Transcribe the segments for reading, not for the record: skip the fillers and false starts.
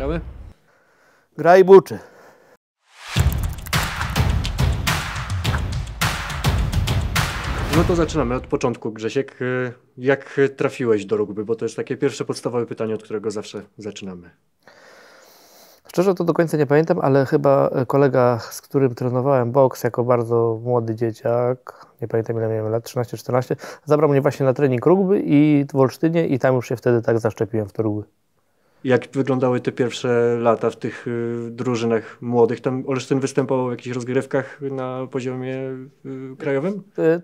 Gramy? Gra i buczy. No to zaczynamy od początku, Grzesiek. Jak trafiłeś do rugby? Bo to jest takie pierwsze podstawowe pytanie, od którego zawsze zaczynamy. Szczerze to do końca nie pamiętam, ale chyba kolega, z którym trenowałem boks jako bardzo młody dzieciak, nie pamiętam ile miałem lat, 13-14, zabrał mnie właśnie na trening rugby i w Olsztynie i tam już się wtedy tak zaszczepiłem w to rugby. Jak wyglądały te pierwsze lata w tych drużynach młodych? Tam Olsztyn występował w jakichś rozgrywkach na poziomie krajowym?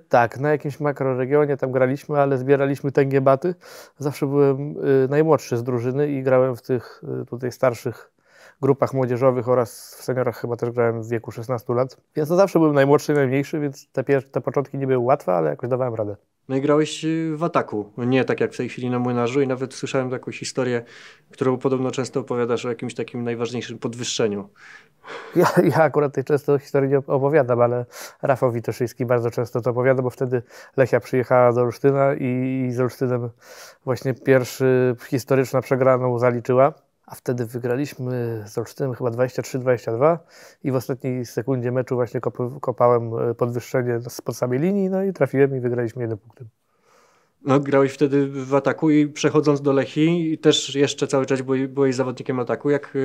Tak, na jakimś makroregionie tam graliśmy, ale zbieraliśmy tęgie baty. Zawsze byłem najmłodszy z drużyny i grałem w tych tutaj starszych grupach młodzieżowych oraz w seniorach chyba też grałem w wieku 16 lat. Więc to zawsze byłem najmłodszy i najmniejszy, więc te początki nie były łatwe, ale jakoś dawałem radę. No i grałeś w ataku, nie tak jak w tej chwili na Młynarzu i nawet słyszałem taką historię, którą podobno często opowiadasz o jakimś takim najważniejszym podwyższeniu. Ja akurat tej często historii nie opowiadam, ale Rafał Witoszyński bardzo często to opowiada, bo wtedy Lechia przyjechała do Olsztyna i z Olsztynem właśnie pierwszy historyczną przegraną zaliczyła. A wtedy wygraliśmy z Olsztynem chyba 23-22 i w ostatniej sekundzie meczu właśnie kopałem podwyższenie spod samej linii, no i trafiłem i wygraliśmy 1 punktem. No, grałeś wtedy w ataku i przechodząc do Lechii też jeszcze cały czas byłeś zawodnikiem ataku. Jak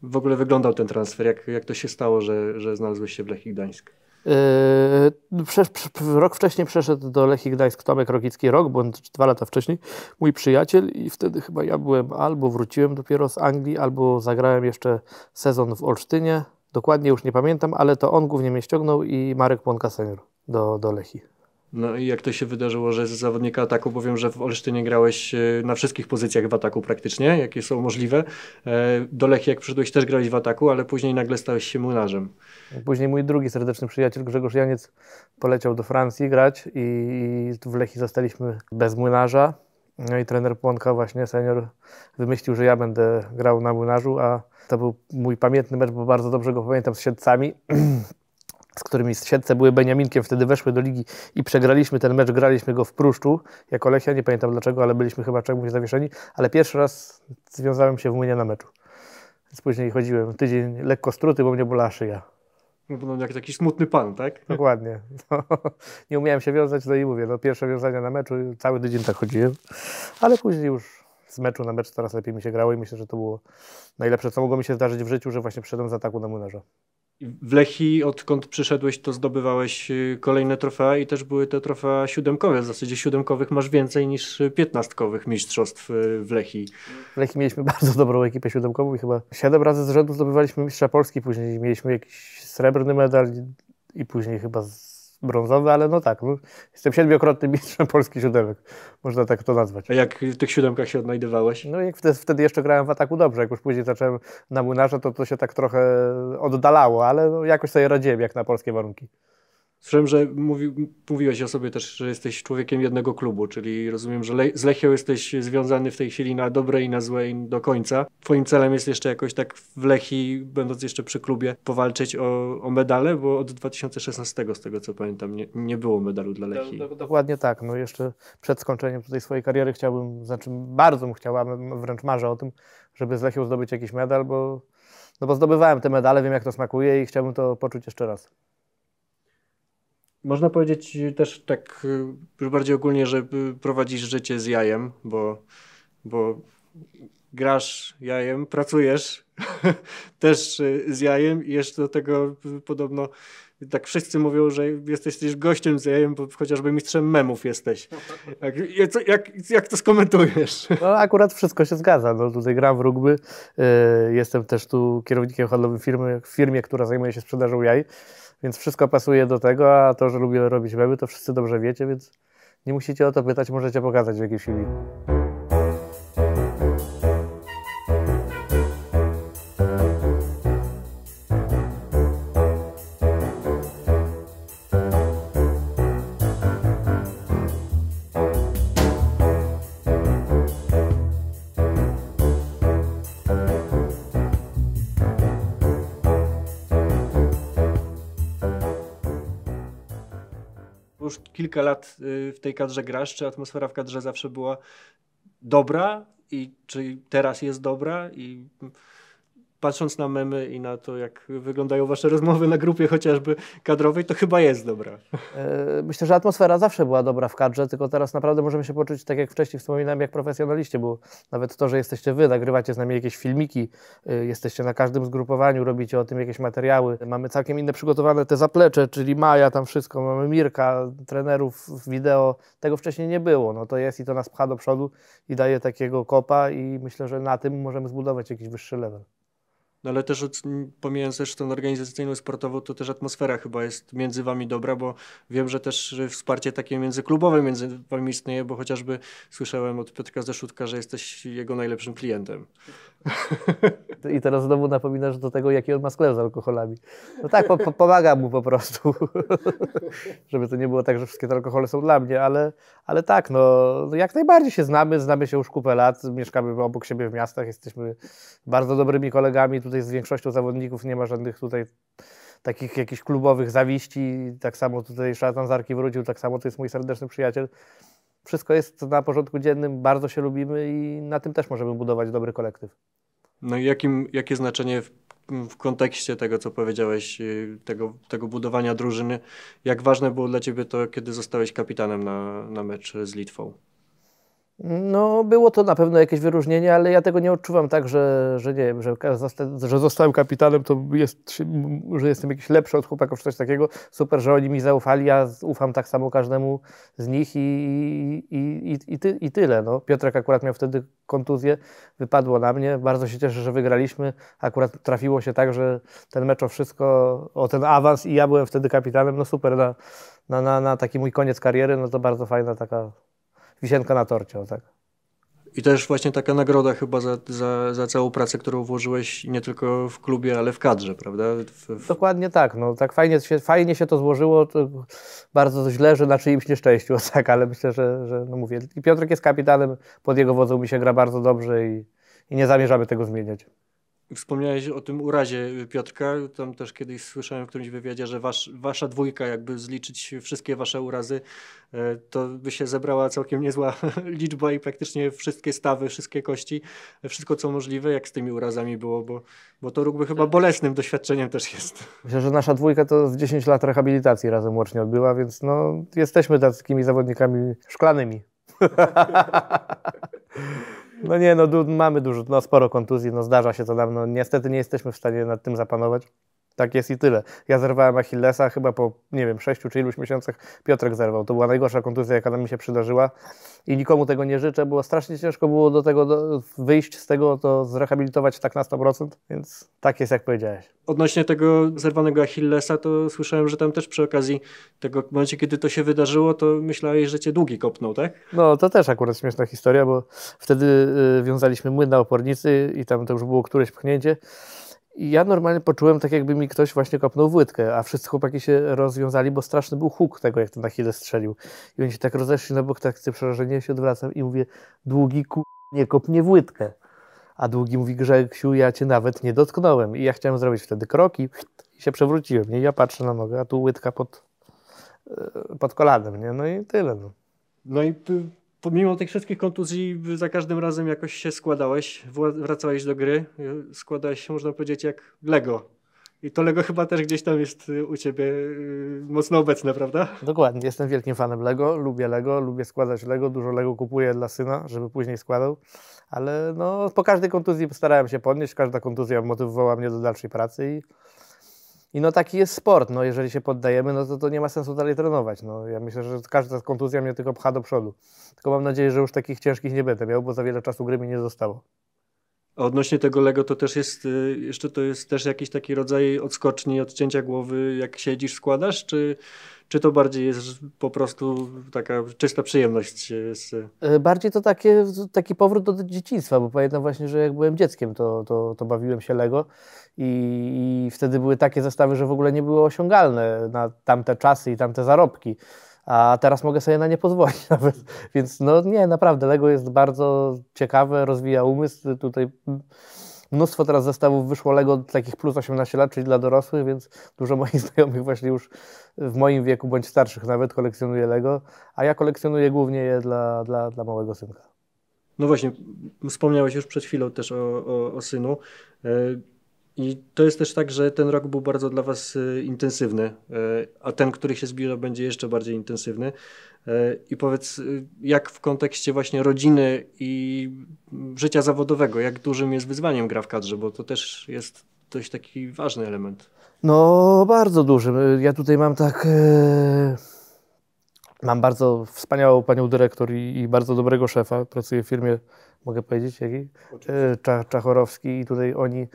w ogóle wyglądał ten transfer? Jak to się stało, że znalazłeś się w Lechii Gdańsk? Rok wcześniej przeszedł do Lechii Gdańsk Tomek Rokicki, bądź 2 lata wcześniej, mój przyjaciel i wtedy chyba ja byłem albo wróciłem dopiero z Anglii, albo zagrałem jeszcze sezon w Olsztynie. Dokładnie już nie pamiętam, ale to on głównie mnie ściągnął i Marek Płonka senior do Lechii. No i jak to się wydarzyło, że z zawodnika ataku, bo wiem, że w Olsztynie grałeś na wszystkich pozycjach w ataku praktycznie, jakie są możliwe. Do Lechii jak przyszedłeś też grałeś w ataku, ale później nagle stałeś się młynarzem. Później mój drugi serdeczny przyjaciel Grzegorz Janiec poleciał do Francji grać i w Lechii zostaliśmy bez młynarza. No i trener Płonka właśnie senior wymyślił, że ja będę grał na młynarzu, a to był mój pamiętny mecz, bo bardzo dobrze go pamiętam z Siedcami. Z którymi z Siedlce były Beniaminkiem, wtedy weszły do ligi i przegraliśmy ten mecz, graliśmy go w Pruszczu jako Lechia, nie pamiętam dlaczego, ale byliśmy chyba czemuś zawieszeni, ale pierwszy raz związałem się w Młynie na meczu. Więc później chodziłem tydzień lekko struty, bo mnie bolała szyja. No, jak taki smutny pan, tak? Dokładnie. No, nie umiałem się wiązać, no i mówię, pierwsze wiązania na meczu, cały tydzień tak chodziłem, ale później już z meczu na mecz coraz lepiej mi się grało i myślę, że to było najlepsze, co mogło mi się zdarzyć w życiu, że właśnie przyszedłem z ataku na młynarza. W Lechii, odkąd przyszedłeś, to zdobywałeś kolejne trofea i też były te trofea siódemkowe. W zasadzie siódemkowych masz więcej niż 15-kowych mistrzostw w Lechii. W Lechii mieliśmy bardzo dobrą ekipę siódemkową i chyba 7 razy z rzędu zdobywaliśmy mistrza Polski, później mieliśmy jakiś srebrny medal i później chyba brązowy, ale jestem 7-krotnym mistrzem Polski siódemek, można tak to nazwać. A jak w tych siódemkach się odnajdywałeś? No jak wtedy jeszcze grałem w ataku dobrze, jak już później zacząłem na młynarza, to się tak trochę oddalało, ale jakoś sobie radziłem jak na polskie warunki. Słyszałem, że mówiłeś o sobie też, że jesteś człowiekiem jednego klubu, czyli rozumiem, że z Lechią jesteś związany w tej chwili na dobre i na złe i do końca. Twoim celem jest jeszcze jakoś tak w Lechii, będąc jeszcze przy klubie, powalczyć o medale, bo od 2016, z tego co pamiętam, nie było medalu dla Lechii. Dokładnie tak. Jeszcze przed skończeniem tutaj swojej kariery bardzo bym chciał, wręcz marzę o tym, żeby z Lechią zdobyć jakiś medal, bo zdobywałem te medale, wiem jak to smakuje i chciałbym to poczuć jeszcze raz. Można powiedzieć też tak już bardziej ogólnie, że prowadzisz życie z jajem, bo grasz jajem, pracujesz też z jajem i jeszcze do tego podobno tak wszyscy mówią, że jesteś też gościem z jajem, bo chociażby mistrzem memów jesteś. Jak to skomentujesz? No akurat wszystko się zgadza. Tutaj gram w rugby, jestem też tu kierownikiem handlowym w firmie, która zajmuje się sprzedażą jaj. Więc wszystko pasuje do tego, a to, że lubię robić memy, to wszyscy dobrze wiecie, więc nie musicie o to pytać, możecie pokazać w jakiejś chwili. Już kilka lat w tej kadrze grasz, czy atmosfera w kadrze zawsze była dobra i czy teraz jest dobra i patrząc na memy i na to, jak wyglądają wasze rozmowy na grupie chociażby kadrowej, to chyba jest dobra. Myślę, że atmosfera zawsze była dobra w kadrze, tylko teraz naprawdę możemy się poczuć, tak jak wcześniej wspominałem, jak profesjonaliści, bo nawet to, że jesteście wy, nagrywacie z nami jakieś filmiki, jesteście na każdym zgrupowaniu, robicie o tym jakieś materiały, mamy całkiem inne przygotowane te zaplecze, czyli Maja, tam wszystko, mamy Mirka, trenerów wideo, tego wcześniej nie było, no to jest i to nas pcha do przodu i daje takiego kopa i myślę, że na tym możemy zbudować jakiś wyższy level. No ale też pomijając też tą organizacyjną sportową, to też atmosfera chyba jest między wami dobra, bo wiem, że też wsparcie takie międzyklubowe między wami istnieje, bo chociażby słyszałem od Piotrka Zeszutka, że jesteś jego najlepszym klientem. I teraz znowu napominasz do tego, jaki on ma sklep z alkoholami. No tak, pomagam mu po prostu, żeby to nie było tak, że wszystkie te alkohole są dla mnie, ale tak, no jak najbardziej się znamy się już kupę lat, mieszkamy obok siebie w miastach, jesteśmy bardzo dobrymi kolegami, tutaj z większością zawodników nie ma żadnych tutaj takich jakichś klubowych zawiści, tak samo tutaj Szatan z Arki wrócił, tak samo to jest mój serdeczny przyjaciel. Wszystko jest na porządku dziennym, bardzo się lubimy i na tym też możemy budować dobry kolektyw. No i jakie znaczenie w kontekście tego, co powiedziałeś, tego budowania drużyny, jak ważne było dla ciebie to, kiedy zostałeś kapitanem na mecz z Litwą? No, było to na pewno jakieś wyróżnienie, ale ja tego nie odczuwam tak, że nie wiem, że zostałem kapitanem, to że jestem jakiś lepszy od chłopaków czy coś takiego. Super, że oni mi zaufali, ja ufam tak samo każdemu z nich i tyle. No. Piotrek akurat miał wtedy kontuzję, wypadło na mnie. Bardzo się cieszę, że wygraliśmy. Akurat trafiło się tak, że ten mecz o wszystko, o ten awans i ja byłem wtedy kapitanem. No super, na taki mój koniec kariery, no to bardzo fajna taka wisienka na torcie, tak. I też właśnie taka nagroda chyba za całą pracę, którą włożyłeś nie tylko w klubie, ale w kadrze, prawda? Dokładnie tak, no tak fajnie się to złożyło, to bardzo źle, że na czyimś nieszczęściu, tak, ale myślę, że no mówię, i Piotrek jest kapitanem, pod jego wodzą mi się gra bardzo dobrze i nie zamierzamy tego zmieniać. Wspomniałeś o tym urazie Piotrka, tam też kiedyś słyszałem w którymś wywiadzie, że wasza dwójka, jakby zliczyć wszystkie wasze urazy, to by się zebrała całkiem niezła liczba i praktycznie wszystkie stawy, wszystkie kości, wszystko co możliwe, jak z tymi urazami było, bo to rugby chyba bolesnym doświadczeniem też jest. Myślę, że nasza dwójka to z 10 lat rehabilitacji razem łącznie odbyła, więc no jesteśmy takimi zawodnikami szklanymi. No nie, no mamy dużo, no sporo kontuzji, no zdarza się to nam, no niestety nie jesteśmy w stanie nad tym zapanować. Tak jest i tyle. Ja zerwałem Achillesa chyba po, nie wiem, 6 czy iluś miesiącach Piotrek zerwał. To była najgorsza kontuzja, jaka nam mi się przydarzyła i nikomu tego nie życzę, bo strasznie ciężko było do tego wyjść z tego, to zrehabilitować tak na 100%, więc tak jest, jak powiedziałeś. Odnośnie tego zerwanego Achillesa, to słyszałem, że tam też przy okazji tego, w momencie, kiedy to się wydarzyło, to myślałeś, że cię długi kopnął, tak? No, to też akurat śmieszna historia, bo wtedy wiązaliśmy młyn na opornicy i tam to już było któreś pchnięcie. I ja normalnie poczułem tak, jakby mi ktoś właśnie kopnął w łydkę, a wszyscy chłopaki się rozwiązali, bo straszny był huk tego, jak ten Achilles strzelił. I oni się tak rozeszli na bok, tak z przerażenia się odwracam i mówię, Długi nie kop mnie w łydkę. A Długi mówi, Grzegsiu, ja cię nawet nie dotknąłem. I ja chciałem zrobić wtedy kroki i się przewróciłem. Nie? I ja patrzę na nogę, a tu łydka pod kolanem. Nie? No i tyle. No i pomimo tych wszystkich kontuzji za każdym razem jakoś się składałeś, wracałeś do gry, składałeś się, można powiedzieć, jak Lego. I to Lego chyba też gdzieś tam jest u ciebie mocno obecne, prawda? Dokładnie, jestem wielkim fanem Lego, lubię składać Lego, dużo Lego kupuję dla syna, żeby później składał, ale no, po każdej kontuzji starałem się podnieść, każda kontuzja motywowała mnie do dalszej pracy i no taki jest sport, no jeżeli się poddajemy, no to nie ma sensu dalej trenować, no ja myślę, że każda kontuzja mnie tylko pcha do przodu, tylko mam nadzieję, że już takich ciężkich nie będę miał, bo za wiele czasu gry mi nie zostało. A odnośnie tego Lego to też jest, jeszcze to jest też jakiś taki rodzaj odskoczni, odcięcia głowy, jak siedzisz, składasz, czy to bardziej jest po prostu taka czysta przyjemność? Bardziej to taki powrót do dzieciństwa, bo pamiętam właśnie, że jak byłem dzieckiem, to bawiłem się Lego i wtedy były takie zestawy, że w ogóle nie były osiągalne na tamte czasy i tamte zarobki. A teraz mogę sobie na nie pozwolić nawet. Więc no nie, naprawdę Lego jest bardzo ciekawe, rozwija umysł. Tutaj mnóstwo teraz zestawów wyszło Lego takich plus 18 lat, czyli dla dorosłych, więc dużo moich znajomych właśnie już w moim wieku, bądź starszych nawet kolekcjonuje Lego, a ja kolekcjonuję głównie je dla małego synka. No właśnie, wspomniałeś już przed chwilą też o synu. I to jest też tak, że ten rok był bardzo dla was intensywny, a ten, który się zbliża, będzie jeszcze bardziej intensywny. I powiedz, jak w kontekście właśnie rodziny i życia zawodowego, jak dużym jest wyzwaniem gra w kadrze, bo to też jest dość taki ważny element. No, bardzo duży. Ja tutaj mam mam bardzo wspaniałą panią dyrektor i bardzo dobrego szefa. Pracuję w firmie, mogę powiedzieć, jakiej? Czachorowski i tutaj oni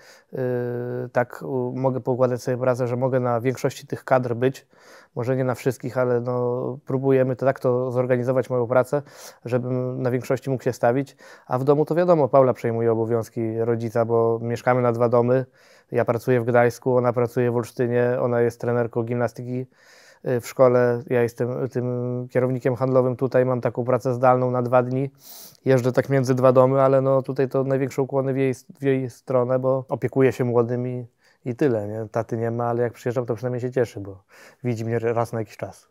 mogę poukładać sobie pracę, że mogę na większości tych kadr być. Może nie na wszystkich, ale no, próbujemy tak to zorganizować moją pracę, żebym na większości mógł się stawić. A w domu to wiadomo, Paula przejmuje obowiązki rodzica, bo mieszkamy na 2 domy. Ja pracuję w Gdańsku, ona pracuje w Olsztynie, ona jest trenerką gimnastyki w szkole. Ja jestem tym kierownikiem handlowym tutaj, mam taką pracę zdalną na 2 dni. Jeżdżę tak między 2 domy, ale no tutaj to największe ukłony w jej stronę, bo opiekuję się młodym i tyle. Nie? Taty nie ma, ale jak przyjeżdżam, to przynajmniej się cieszy, bo widzi mnie raz na jakiś czas.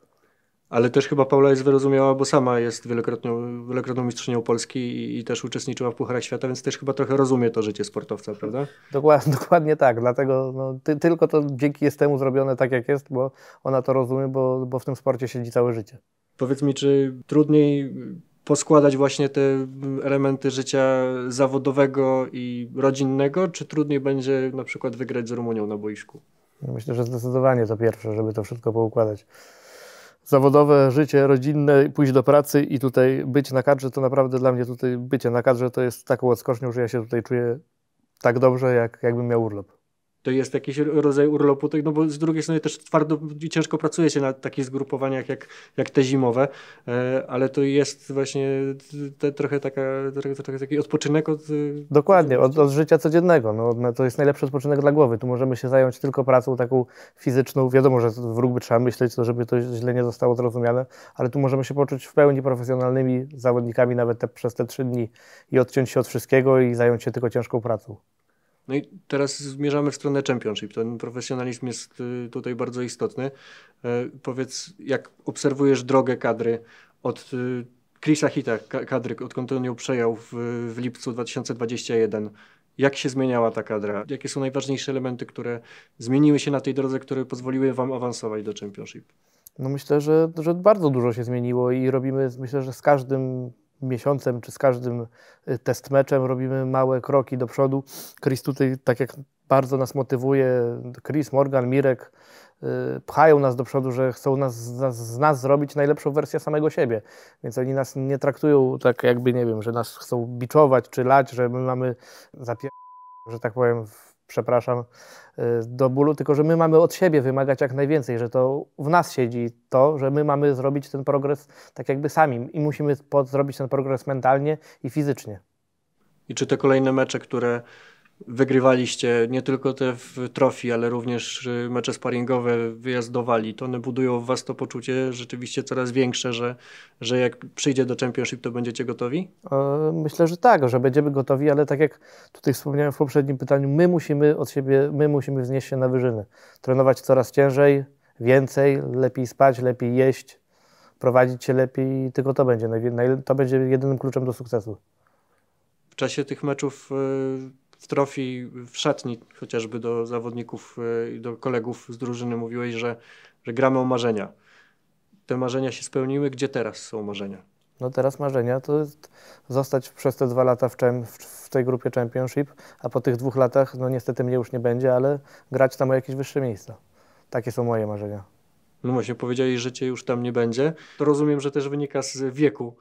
Ale też chyba Paula jest wyrozumiała, bo sama jest wielokrotną mistrzynią Polski i też uczestniczyła w Pucharach Świata, więc też chyba trochę rozumie to życie sportowca, prawda? Dokładnie tak, dlatego no, tylko to dzięki jest temu zrobione tak, jak jest, bo ona to rozumie, bo w tym sporcie siedzi całe życie. Powiedz mi, czy trudniej poskładać właśnie te elementy życia zawodowego i rodzinnego, czy trudniej będzie na przykład wygrać z Rumunią na boisku? Myślę, że zdecydowanie to pierwsze, żeby to wszystko poukładać. Zawodowe życie, rodzinne, pójść do pracy i tutaj być na kadrze, to naprawdę dla mnie tutaj bycie na kadrze to jest taką odskocznią, że ja się tutaj czuję tak dobrze, jakbym miał urlop. To jest jakiś rodzaj urlopu, no bo z drugiej strony też twardo i ciężko pracuje się na takich zgrupowaniach jak te zimowe, ale to jest właśnie trochę taki odpoczynek od... Dokładnie, od życia codziennego. No, to jest najlepszy odpoczynek dla głowy. Tu możemy się zająć tylko pracą taką fizyczną. Wiadomo, że w rugby trzeba myśleć, to żeby to źle nie zostało zrozumiane, ale tu możemy się poczuć w pełni profesjonalnymi zawodnikami nawet przez te 3 dni i odciąć się od wszystkiego i zająć się tylko ciężką pracą. No i teraz zmierzamy w stronę Championship. Ten profesjonalizm jest tutaj bardzo istotny. Powiedz, jak obserwujesz drogę kadry od Chrisa Hita, kadry, odkąd on ją przejął w lipcu 2021, jak się zmieniała ta kadra? Jakie są najważniejsze elementy, które zmieniły się na tej drodze, które pozwoliły wam awansować do Championship? No myślę, że bardzo dużo się zmieniło i myślę, że z każdym miesiącem czy z każdym test meczem robimy małe kroki do przodu. Chris tutaj, tak jak bardzo nas motywuje, Chris, Morgan, Mirek, pchają nas do przodu, że chcą z nas zrobić najlepszą wersję samego siebie. Więc oni nas nie traktują tak jakby, nie wiem, że nas chcą biczować czy lać, że my mamy że tak powiem, przepraszam, do bólu, tylko że my mamy od siebie wymagać jak najwięcej, że to w nas siedzi to, że my mamy zrobić ten progres tak jakby sami i musimy zrobić ten progres mentalnie i fizycznie. I czy te kolejne mecze, które wygrywaliście, nie tylko te w trofii, ale również mecze sparingowe, wyjazdowali, to one budują w was to poczucie rzeczywiście coraz większe, że jak przyjdzie do Championship, to będziecie gotowi? Myślę, że tak, że będziemy gotowi, ale tak jak tutaj wspomniałem w poprzednim pytaniu, my musimy wznieść się na wyżyny. Trenować coraz ciężej, więcej, lepiej spać, lepiej jeść, prowadzić się lepiej, tylko to będzie jedynym kluczem do sukcesu. W czasie tych meczów w trofii, w szatni chociażby do zawodników i do kolegów z drużyny mówiłeś, że gramy o marzenia. Te marzenia się spełniły. Gdzie teraz są marzenia? No teraz marzenia to jest zostać przez te 2 lata w tej grupie Championship, a po tych 2 latach, no niestety mnie już nie będzie, ale grać tam o jakieś wyższe miejsca. Takie są moje marzenia. No właśnie, powiedziałeś, że cię już tam nie będzie. To rozumiem, że też wynika z wieku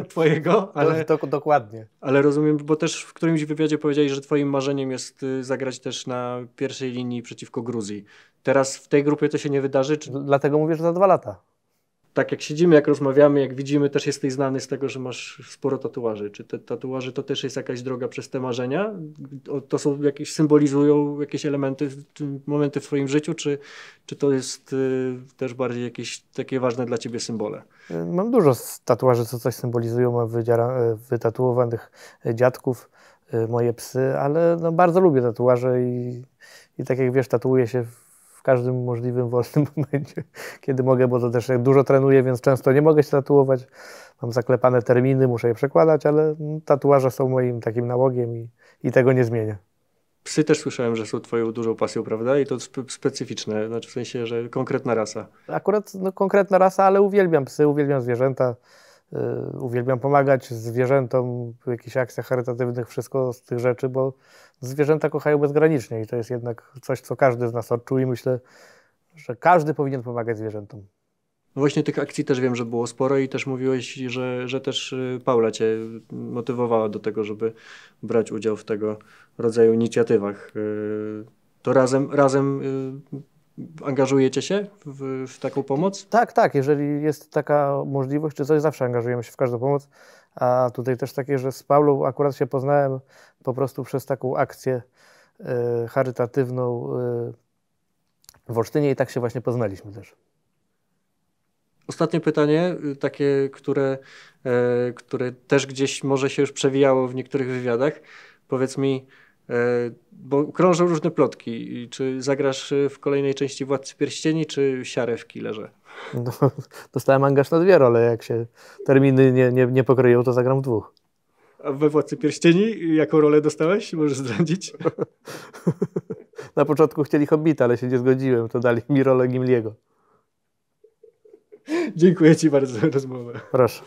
twojego, ale... Dokładnie. Ale rozumiem, bo też w którymś wywiadzie powiedziałeś, że twoim marzeniem jest zagrać też na pierwszej linii przeciwko Gruzji. Teraz w tej grupie to się nie wydarzy? Czy... Dlatego mówię, że za 2 lata. Tak jak siedzimy, jak rozmawiamy, jak widzimy, też jesteś znany z tego, że masz sporo tatuaży. Czy te tatuaże to też jest jakaś droga przez te marzenia? To są jakieś, symbolizują jakieś elementy, momenty w twoim życiu, czy to jest też bardziej jakieś takie ważne dla ciebie symbole? Mam dużo tatuaży, co coś symbolizują. Mam wytatuowanych dziadków, moje psy, ale no bardzo lubię tatuaże i tak jak wiesz, tatuuję się w każdym możliwym wolnym momencie, kiedy mogę, bo to też dużo trenuję, więc często nie mogę się tatuować. Mam zaklepane terminy, muszę je przekładać, ale tatuaże są moim takim nałogiem i tego nie zmienię. Psy też słyszałem, że są twoją dużą pasją, prawda? I to specyficzne, znaczy w sensie, że konkretna rasa. Akurat no, konkretna rasa, ale uwielbiam psy, uwielbiam zwierzęta. Uwielbiam pomagać zwierzętom w jakichś akcjach charytatywnych, wszystko z tych rzeczy, bo zwierzęta kochają bezgranicznie i to jest jednak coś, co każdy z nas odczuł i myślę, że każdy powinien pomagać zwierzętom. No właśnie tych akcji też wiem, że było sporo i też mówiłeś, że też Paula cię motywowała do tego, żeby brać udział w tego rodzaju inicjatywach. To razem angażujecie się w taką pomoc? Tak, jeżeli jest taka możliwość czy coś, zawsze angażujemy się w każdą pomoc, a tutaj też takie, że z Paulą akurat się poznałem po prostu przez taką akcję charytatywną w Olsztynie i tak się właśnie poznaliśmy też. Ostatnie pytanie, takie, które też gdzieś może się już przewijało w niektórych wywiadach. Powiedz mi, bo krążą różne plotki. Czy zagrasz w kolejnej części Władcy Pierścieni, czy Siarę w Killerze? No, dostałem angaż na 2 role, jak się terminy nie pokryją, to zagram w 2. A we Władcy Pierścieni jaką rolę dostałeś? Możesz zdradzić? Na początku chcieli Hobbita, ale się nie zgodziłem, to dali mi rolę Gimliego. Dziękuję ci bardzo za rozmowę. Proszę.